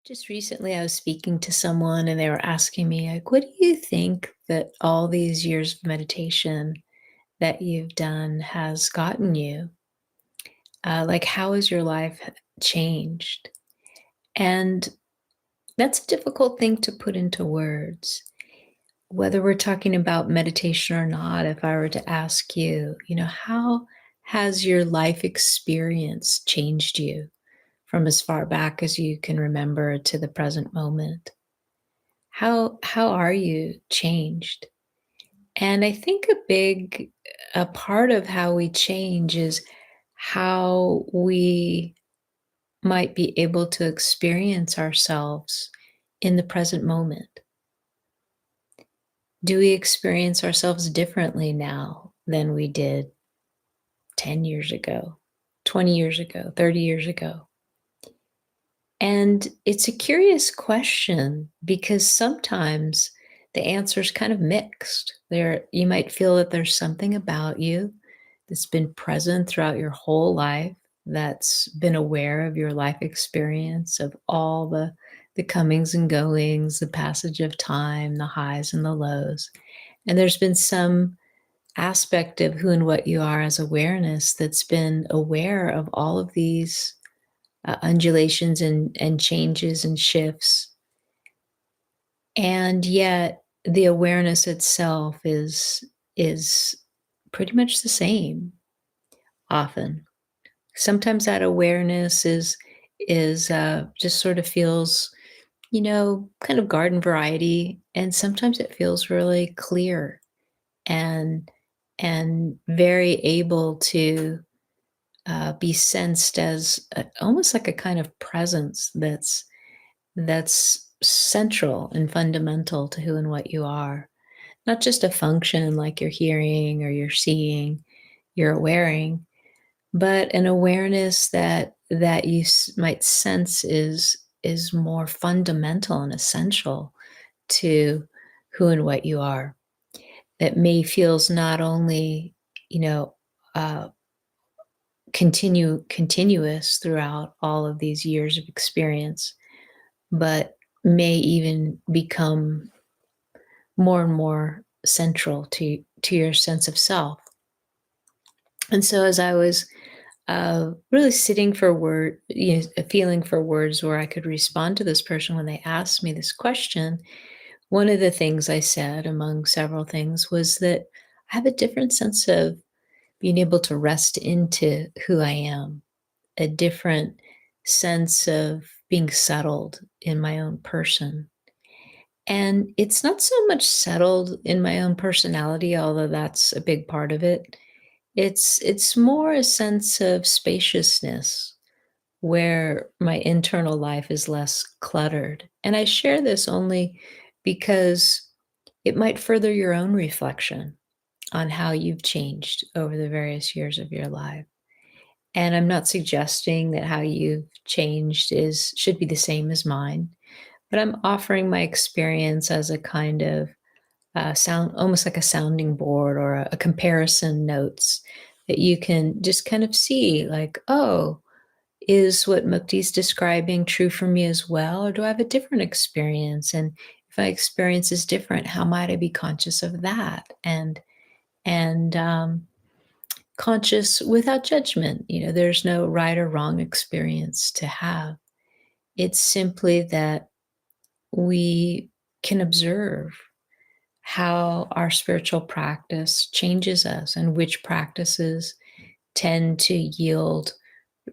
Just recently, I was speaking to someone and they were asking me, like, what do you think that all these years of meditation that you've done has gotten you? Like, how has your life changed? And that's a difficult thing to put into words. Whether we're talking about meditation or not, if I were to ask you, how has your life experience changed you from as far back as you can remember to the present moment? How are you changed? And I think a part of how we change is how we might be able to experience ourselves in the present moment. Do we experience ourselves differently now than we did 10 years ago, 20 years ago, 30 years ago? And it's a curious question because sometimes the answer is kind of mixed. You might feel that there's something about you that's been present throughout your whole life, that's been aware of your life experience, of all the comings and goings, the passage of time, the highs and the lows. And there's been some aspect of who and what you are as awareness that's been aware of all of these undulations and changes and shifts. And yet the awareness itself is pretty much the same often. Sometimes that awareness is just sort of feels, kind of garden variety, and sometimes it feels really clear and very able to be sensed as almost like a kind of presence that's central and fundamental to who and what you are. Not just a function like you're hearing or you're seeing, you're awareing, but an awareness that you might sense is more fundamental and essential to who and what you are. That may feels not only, you know, uh, continuous throughout all of these years of experience, but may even become more and more central to your sense of self. And so, as I was really sitting for feeling for words where I could respond to this person when they asked me this question, one of the things I said, among several things, was that I have a different sense of being able to rest into who I am, a different sense of being settled in my own person. And it's not so much settled in my own personality, although that's a big part of it. It's more a sense of spaciousness where my internal life is less cluttered. And I share this only because it might further your own reflection on how you've changed over the various years of your life. And I'm not suggesting that how you've changed is should be the same as mine, but I'm offering my experience as a kind of sound, almost like a sounding board or a comparison notes that you can just kind of see, like, oh, is what Mukti's describing true for me as well, or do I have a different experience? And if my experience is different, how might I be conscious of that? And conscious without judgment. There's no right or wrong experience to have. It's simply that we can observe how our spiritual practice changes us and which practices tend to yield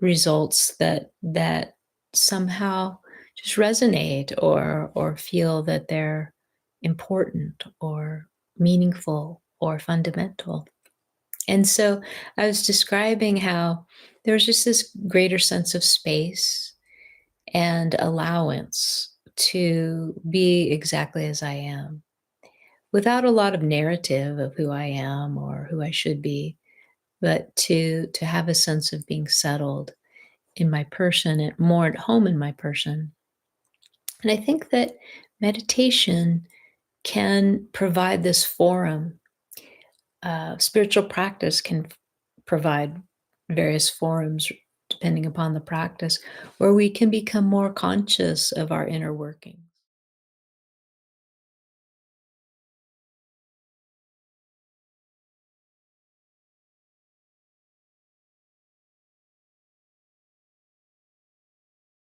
results that somehow just resonate or feel that they're important or meaningful or fundamental. And so I was describing how there was just this greater sense of space and allowance to be exactly as I am without a lot of narrative of who I am or who I should be, but to have a sense of being settled in my person and more at home in my person. And I think that meditation can provide this forum. Spiritual practice can provide various forums depending upon the practice, where we can become more conscious of our inner working.